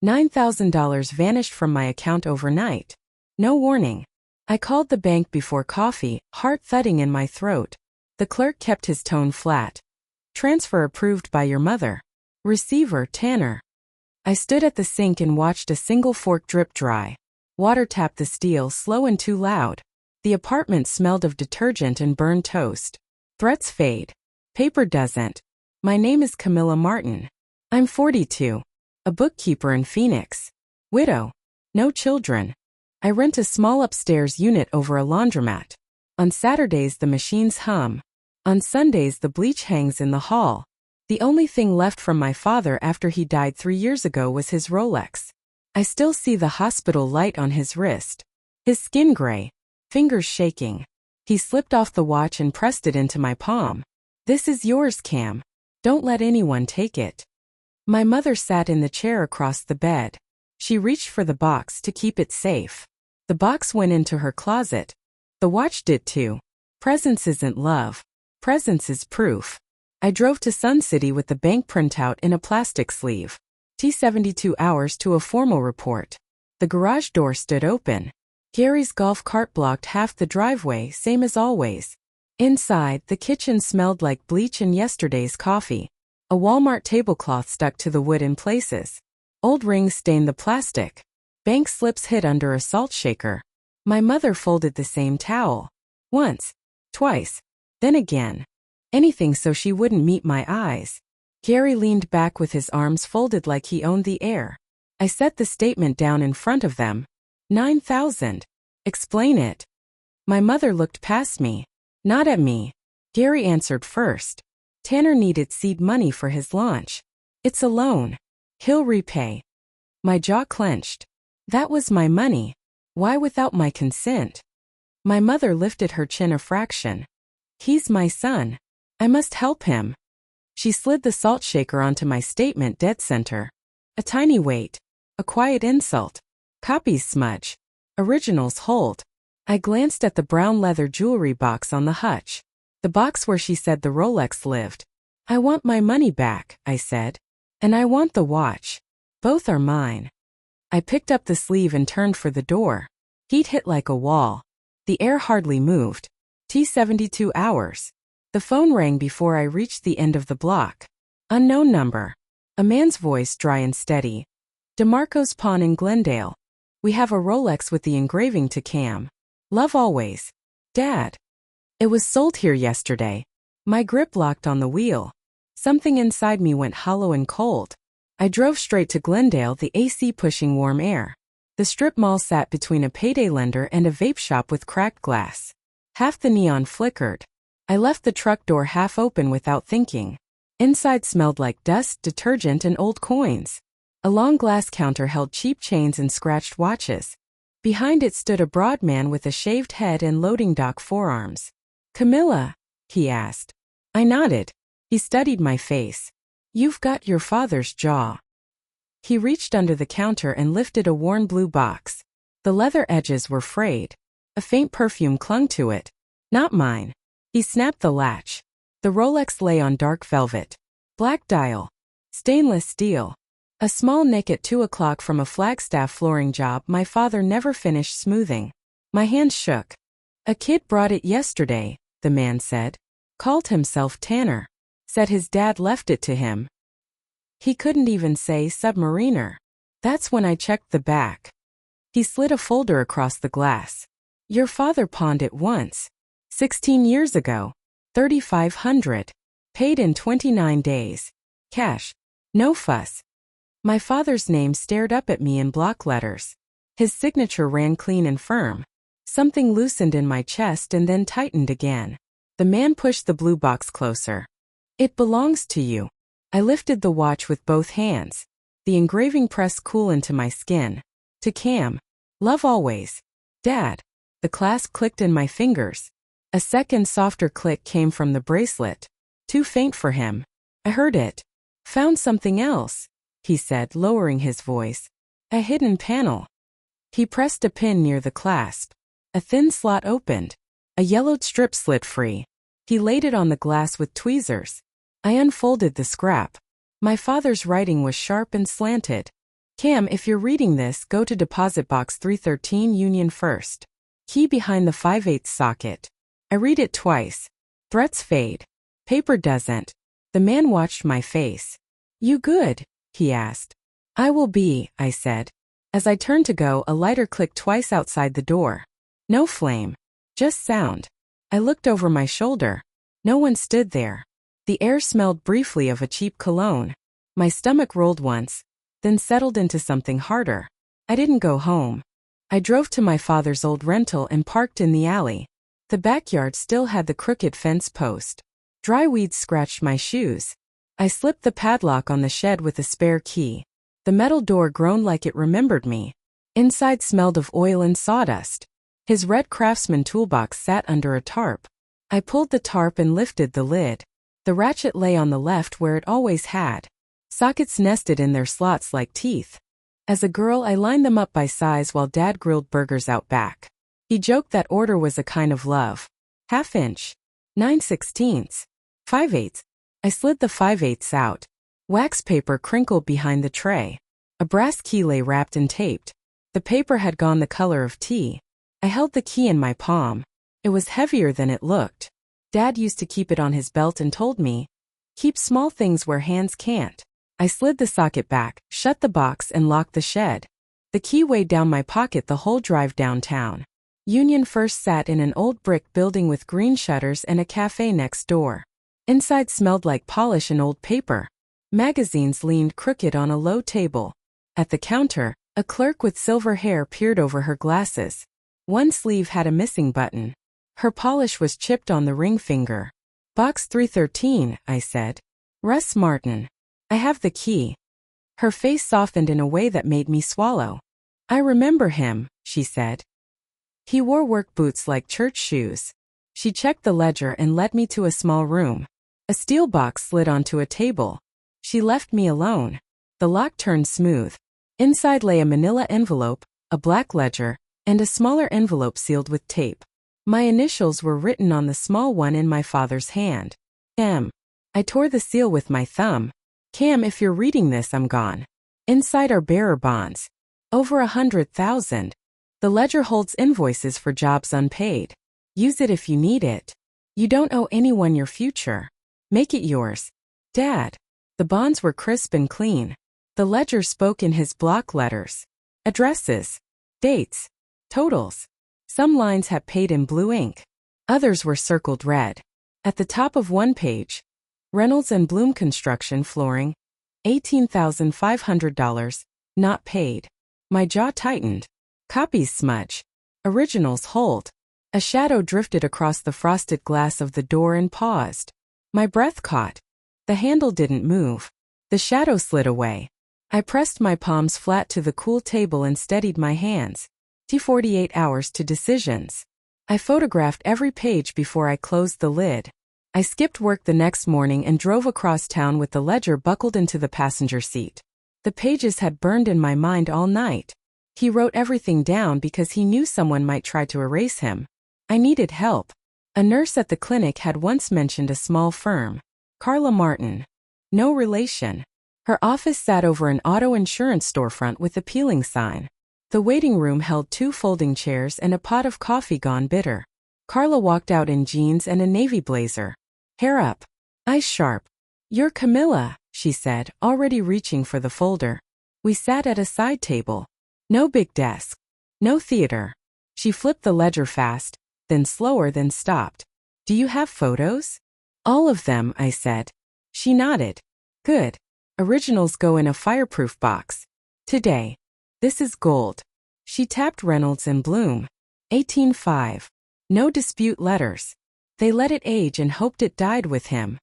$9,000 vanished from my account overnight. No warning. I called the bank before coffee, heart thudding in my throat. The clerk kept his tone flat. Transfer approved by your mother. Receiver, Tanner. I stood at the sink and watched a single fork drip dry. Water tapped the steel, slow and too loud. The apartment smelled of detergent and burned toast. Threats fade. Paper doesn't. My name is Camilla Martin. I'm 42. A bookkeeper in Phoenix. Widow. No children. I rent a small upstairs unit over a laundromat. On Saturdays the machines hum. On Sundays the bleach hangs in the hall. The only thing left from my father after he died 3 years ago was his Rolex. I still see the hospital light on his wrist. His skin gray. Fingers shaking. He slipped off the watch and pressed it into my palm. This is yours, Cam. Don't let anyone take it. My mother sat in the chair across the bed. She reached for the box to keep it safe. The box went into her closet. The watch did too. Presence isn't love. Presence is proof. I drove to Sun City with the bank printout in a plastic sleeve. 72 hours to a formal report. The garage door stood open. Gary's golf cart blocked half the driveway, same as always. Inside, the kitchen smelled like bleach and yesterday's coffee. A Walmart tablecloth stuck to the wood in places. Old rings stained the plastic. Bank slips hid under a salt shaker. My mother folded the same towel. Once. Twice. Then again. Anything so she wouldn't meet my eyes. Gary leaned back with his arms folded like he owned the air. I set the statement down in front of them. 9,000. Explain it. My mother looked past me. Not at me. Gary answered first. Tanner needed seed money for his launch. It's a loan. He'll repay. My jaw clenched. That was my money. Why without my consent? My mother lifted her chin a fraction. He's my son. I must help him. She slid the salt shaker onto my statement dead center. A tiny weight. A quiet insult. Copies smudge. Originals hold. I glanced at the brown leather jewelry box on the hutch. The box where she said the Rolex lived. I want my money back, I said. And I want the watch. Both are mine. I picked up the sleeve and turned for the door. Heat hit like a wall. The air hardly moved. 72 hours. The phone rang before I reached the end of the block. Unknown number. A man's voice, dry and steady. DeMarco's pawn in Glendale. We have a Rolex with the engraving to Cam. Love always. Dad. It was sold here yesterday. My grip locked on the wheel. Something inside me went hollow and cold. I drove straight to Glendale, the AC pushing warm air. The strip mall sat between a payday lender and a vape shop with cracked glass. Half the neon flickered. I left the truck door half open without thinking. Inside smelled like dust, detergent, and old coins. A long glass counter held cheap chains and scratched watches. Behind it stood a broad man with a shaved head and loading dock forearms. Camilla? He asked. I nodded. He studied my face. You've got your father's jaw. He reached under the counter and lifted a worn blue box. The leather edges were frayed. A faint perfume clung to it. Not mine. He snapped the latch. The Rolex lay on dark velvet. Black dial. Stainless steel. A small nick at 2 o'clock from a Flagstaff flooring job my father never finished smoothing. My hands shook. A kid brought it yesterday, the man said. Called himself Tanner. Said his dad left it to him. He couldn't even say submariner. That's when I checked the back. He slid a folder across the glass. Your father pawned it once. 16 years ago. $3,500. Paid in 29 days. Cash. No fuss. My father's name stared up at me in block letters. His signature ran clean and firm. Something loosened in my chest and then tightened again. The man pushed the blue box closer. It belongs to you. I lifted the watch with both hands. The engraving pressed cool into my skin. To Cam. Love always. Dad. The clasp clicked in my fingers. A second softer click came from the bracelet. Too faint for him. I heard it. Found something else, he said, lowering his voice. A hidden panel. He pressed a pin near the clasp. A thin slot opened. A yellowed strip slid free. He laid it on the glass with tweezers. I unfolded the scrap. My father's writing was sharp and slanted. Cam, if you're reading this, go to deposit box 313 Union First. Key behind the 5/8 socket. I read it twice. Threats fade. Paper doesn't. The man watched my face. You good? He asked. I will be, I said. As I turned to go, a lighter clicked twice outside the door. No flame. Just sound. I looked over my shoulder. No one stood there. The air smelled briefly of a cheap cologne. My stomach rolled once, then settled into something harder. I didn't go home. I drove to my father's old rental and parked in the alley. The backyard still had the crooked fence post. Dry weeds scratched my shoes. I slipped the padlock on the shed with a spare key. The metal door groaned like it remembered me. Inside smelled of oil and sawdust. His red Craftsman toolbox sat under a tarp. I pulled the tarp and lifted the lid. The ratchet lay on the left where it always had. Sockets nested in their slots like teeth. As a girl, I lined them up by size while Dad grilled burgers out back. He joked that order was a kind of love. 1/2 inch. 9/16. 5/8. I slid the 5/8 out. Wax paper crinkled behind the tray. A brass key lay wrapped and taped. The paper had gone the color of tea. I held the key in my palm. It was heavier than it looked. Dad used to keep it on his belt and told me, keep small things where hands can't. I slid the socket back, shut the box, and locked the shed. The key weighed down my pocket the whole drive downtown. Union First sat in an old brick building with green shutters and a cafe next door. Inside smelled like polish and old paper. Magazines leaned crooked on a low table. At the counter, a clerk with silver hair peered over her glasses. One sleeve had a missing button. Her polish was chipped on the ring finger. Box 313, I said. Russ Martin. I have the key. Her face softened in a way that made me swallow. I remember him, she said. He wore work boots like church shoes. She checked the ledger and led me to a small room. A steel box slid onto a table. She left me alone. The lock turned smooth. Inside lay a manila envelope, a black ledger, and a smaller envelope sealed with tape. My initials were written on the small one in my father's hand. M. I tore the seal with my thumb. Cam, if you're reading this, I'm gone. Inside are bearer bonds. Over 100,000. The ledger holds invoices for jobs unpaid. Use it if you need it. You don't owe anyone your future. Make it yours. Dad. The bonds were crisp and clean. The ledger spoke in his block letters. Addresses. Dates. Totals. Some lines had paid in blue ink. Others were circled red. At the top of one page, Reynolds and Bloom Construction Flooring, $18,500, not paid. My jaw tightened. Copies smudge. Originals hold. A shadow drifted across the frosted glass of the door and paused. My breath caught. The handle didn't move. The shadow slid away. I pressed my palms flat to the cool table and steadied my hands. 48 hours to decisions. I photographed every page before I closed the lid. I skipped work the next morning and drove across town with the ledger buckled into the passenger seat. The pages had burned in my mind all night. He wrote everything down because he knew someone might try to erase him. I needed help. A nurse at the clinic had once mentioned a small firm. Carla Martin. No relation. Her office sat over an auto insurance storefront with a peeling sign. The waiting room held 2 folding chairs and a pot of coffee gone bitter. Carla walked out in jeans and a navy blazer. Hair up. Eyes sharp. You're Camilla, she said, already reaching for the folder. We sat at a side table. No big desk. No theater. She flipped the ledger fast, then slower, then stopped. Do you have photos? All of them, I said. She nodded. Good. Originals go in a fireproof box. Today. This is gold. She tapped Reynolds and Bloom. 18.5. No dispute letters. They let it age and hoped it died with him.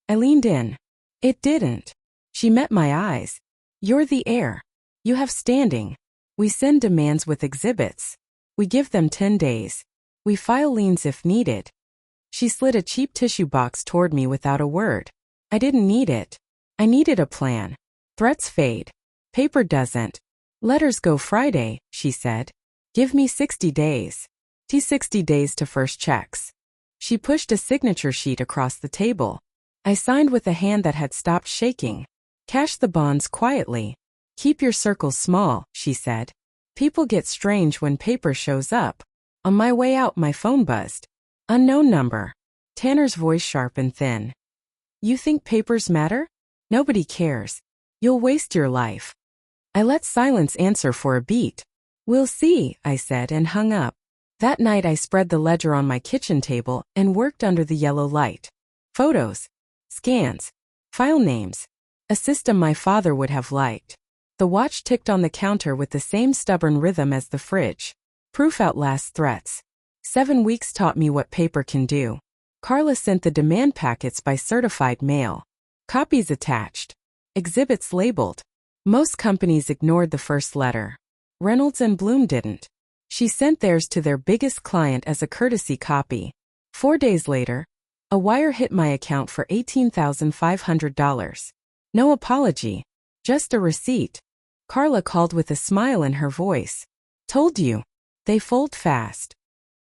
I leaned in. It didn't. She met my eyes. You're the heir. You have standing. We send demands with exhibits. We give them 10 days. We file liens if needed. She slid a cheap tissue box toward me without a word. I didn't need it. I needed a plan. Threats fade. Paper doesn't. Letters go Friday, she said. Give me 60 days. 60 days to first checks. She pushed a signature sheet across the table. I signed with a hand that had stopped shaking. Cash the bonds quietly. Keep your circles small, she said. People get strange when paper shows up. On my way out, my phone buzzed. Unknown number. Tanner's voice sharp and thin. You think papers matter? Nobody cares. You'll waste your life. I let silence answer for a beat. We'll see, I said and hung up. That night I spread the ledger on my kitchen table and worked under the yellow light. Photos. Scans. File names. A system my father would have liked. The watch ticked on the counter with the same stubborn rhythm as the fridge. Proof outlasts threats. 7 weeks taught me what paper can do. Carla sent the demand packets by certified mail. Copies attached. Exhibits labeled. Most companies ignored the first letter. Reynolds and Bloom didn't. She sent theirs to their biggest client as a courtesy copy. 4 days later, a wire hit my account for $18,500. No apology. Just a receipt. Carla called with a smile in her voice. Told you. They fold fast.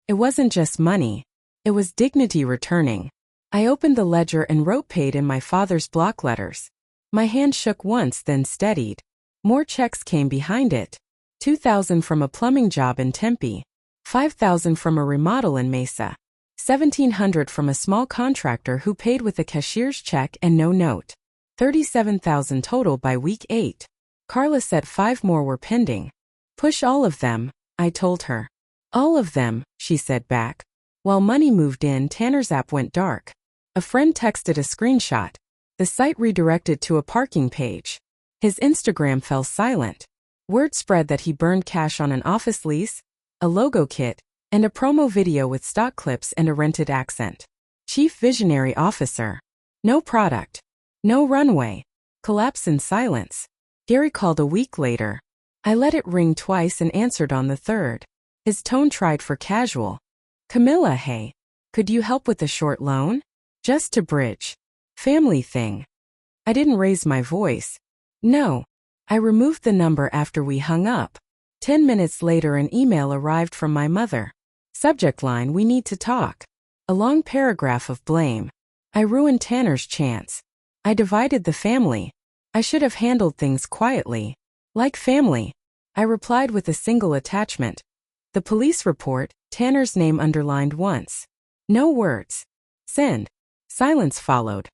It wasn't just money. It was dignity returning. I opened the ledger and wrote paid in my father's block letters. My hand shook once, then steadied. More checks came behind it. $2,000 from a plumbing job in Tempe. $5,000 from a remodel in Mesa. $1,700 from a small contractor who paid with a cashier's check and no note. $37,000 total by week 8. Carla said 5 more were pending. Push all of them, I told her. All of them, she said back. While money moved in, Tanner's app went dark. A friend texted a screenshot. The site redirected to a parking page. His Instagram fell silent. Word spread that he burned cash on an office lease, a logo kit, and a promo video with stock clips and a rented accent. Chief Visionary Officer. No product. No runway. Collapse in silence. Gary called a week later. I let it ring twice and answered on the third. His tone tried for casual. Camilla, hey. Could you help with a short loan? Just to bridge. Family thing. I didn't raise my voice. No. I removed the number after we hung up. 10 minutes later an email arrived from my mother. Subject line, we need to talk. A long paragraph of blame. I ruined Tanner's chance. I divided the family. I should have handled things quietly. Like family. I replied with a single attachment. The police report, Tanner's name underlined once. No words. Send. Silence followed.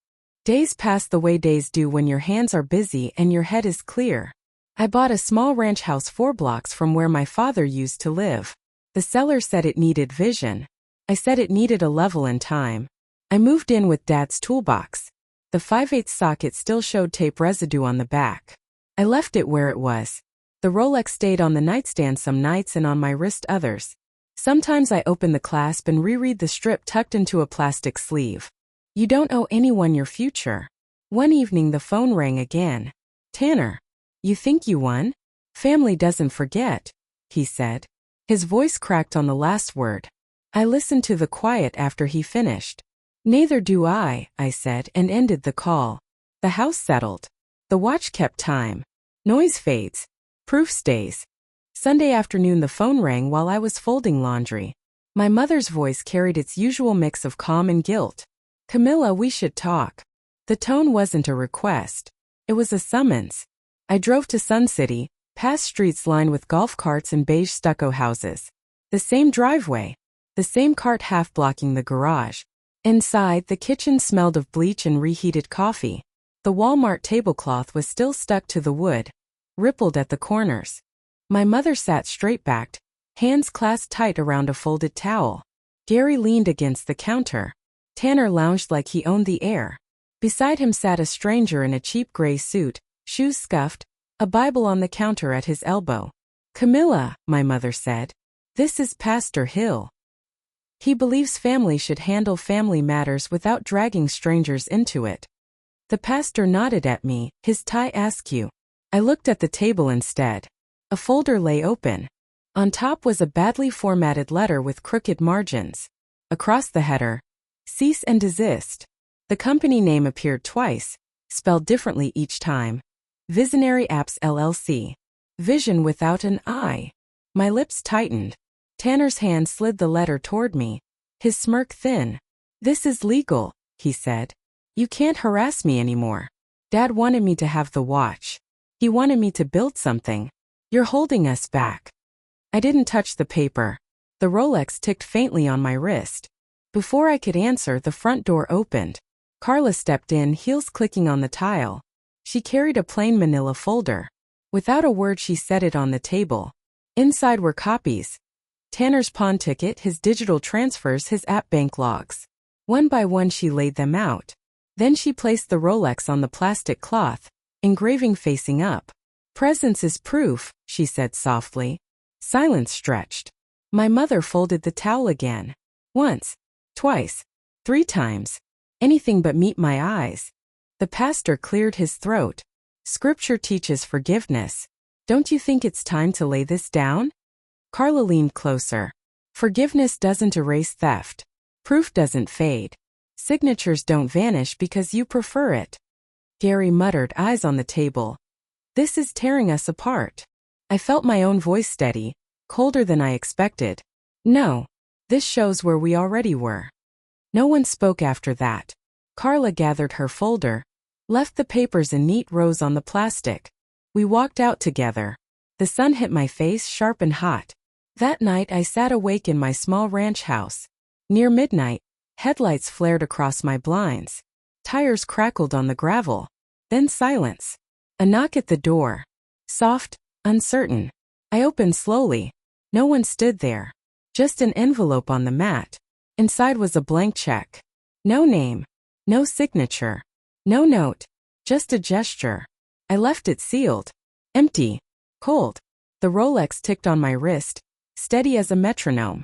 Days passed the way days do when your hands are busy and your head is clear. I bought a small ranch house 4 blocks from where my father used to live. The seller said it needed vision. I said it needed a level in time. I moved in with Dad's toolbox. The 5/8 socket still showed tape residue on the back. I left it where it was. The Rolex stayed on the nightstand some nights and on my wrist others. Sometimes I open the clasp and reread the strip tucked into a plastic sleeve. You don't owe anyone your future. One evening the phone rang again. Tanner. You think you won? Family doesn't forget, he said. His voice cracked on the last word. I listened to the quiet after he finished. Neither do I said and ended the call. The house settled. The watch kept time. Noise fades. Proof stays. Sunday afternoon the phone rang while I was folding laundry. My mother's voice carried its usual mix of calm and guilt. Camilla, we should talk. The tone wasn't a request. It was a summons. I drove to Sun City, past streets lined with golf carts and beige stucco houses. The same driveway. The same cart half blocking the garage. Inside, the kitchen smelled of bleach and reheated coffee. The Walmart tablecloth was still stuck to the wood, rippled at the corners. My mother sat straight-backed, hands clasped tight around a folded towel. Gary leaned against the counter. Tanner lounged like he owned the air. Beside him sat a stranger in a cheap gray suit, shoes scuffed, a Bible on the counter at his elbow. Camilla, my mother said. This is Pastor Hill. He believes family should handle family matters without dragging strangers into it. The pastor nodded at me, his tie askew. I looked at the table instead. A folder lay open. On top was a badly formatted letter with crooked margins. Across the header, cease and desist. The company name appeared twice, spelled differently each time. Visionary Apps LLC. Vision without an I. My lips tightened. Tanner's hand slid the letter toward me. His smirk thin. This is legal, he said. You can't harass me anymore. Dad wanted me to have the watch. He wanted me to build something. You're holding us back. I didn't touch the paper. The Rolex ticked faintly on my wrist. Before I could answer, the front door opened. Carla stepped in, heels clicking on the tile. She carried a plain manila folder. Without a word, she set it on the table. Inside were copies. Tanner's pawn ticket, his digital transfers, his app bank logs. One by one she laid them out. Then she placed the Rolex on the plastic cloth, engraving facing up. Presence is proof, she said softly. Silence stretched. My mother folded the towel again. Once, twice, 3 times. Anything but meet my eyes. The pastor cleared his throat. Scripture teaches forgiveness. Don't you think it's time to lay this down? Carla leaned closer. Forgiveness doesn't erase theft. Proof doesn't fade. Signatures don't vanish because you prefer it. Gary muttered, eyes on the table. This is tearing us apart. I felt my own voice steady, colder than I expected. No. This shows where we already were. No one spoke after that. Carla gathered her folder, left the papers in neat rows on the plastic. We walked out together. The sun hit my face sharp and hot. That night I sat awake in my small ranch house. Near midnight, headlights flared across my blinds. Tires crackled on the gravel. Then silence. A knock at the door. Soft, uncertain. I opened slowly. No one stood there. Just an envelope on the mat. Inside was a blank check. No name. No signature. No note. Just a gesture. I left it sealed. Empty. Cold. The Rolex ticked on my wrist, steady as a metronome.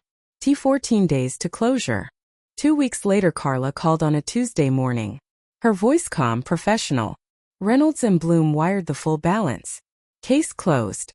14 days to closure. 2 weeks later, Carla called on a Tuesday morning. Her voice calm, professional. Reynolds and Bloom wired the full balance. Case closed.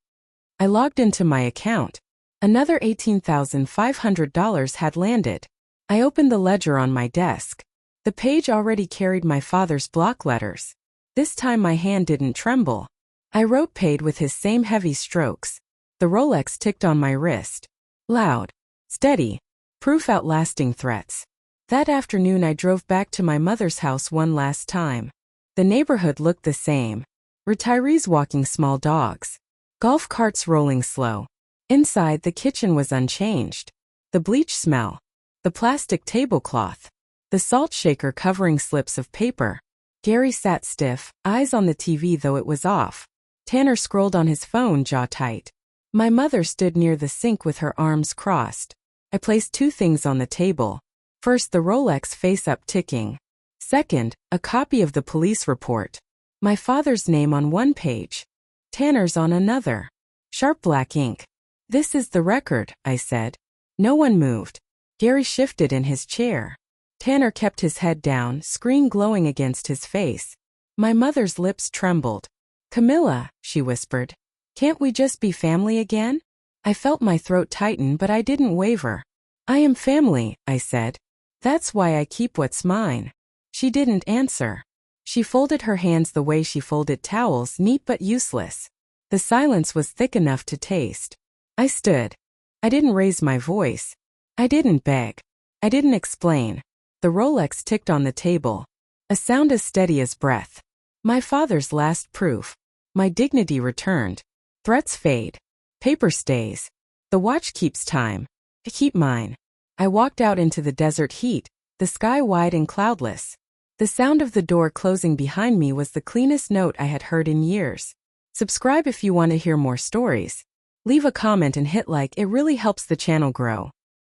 I logged into my account. Another $18,500 had landed. I opened the ledger on my desk. The page already carried my father's block letters. This time my hand didn't tremble. I wrote paid with his same heavy strokes. The Rolex ticked on my wrist. Loud. Steady. Proof outlasting threats. That afternoon I drove back to my mother's house one last time. The neighborhood looked the same. Retirees walking small dogs. Golf carts rolling slow. Inside, the kitchen was unchanged. The bleach smell. The plastic tablecloth. The salt shaker covering slips of paper. Gary sat stiff, eyes on the TV though it was off. Tanner scrolled on his phone, jaw tight. My mother stood near the sink with her arms crossed. I placed 2 things on the table. First, the Rolex face-up ticking. Second, a copy of the police report. My father's name on one page. Tanner's on another. Sharp black ink. This is the record, I said. No one moved. Gary shifted in his chair. Tanner kept his head down, screen glowing against his face. My mother's lips trembled. Camilla, she whispered. Can't we just be family again? I felt my throat tighten, but I didn't waver. I am family, I said. That's why I keep what's mine. She didn't answer. She folded her hands the way she folded towels, neat but useless. The silence was thick enough to taste. I stood. I didn't raise my voice. I didn't beg. I didn't explain. The Rolex ticked on the table. A sound as steady as breath. My father's last proof. My dignity returned. Threats fade. Paper stays. The watch keeps time. I keep mine. I walked out into the desert heat, the sky wide and cloudless. The sound of the door closing behind me was the cleanest note I had heard in years. Subscribe if you want to hear more stories. Leave a comment and hit like, it really helps the channel grow.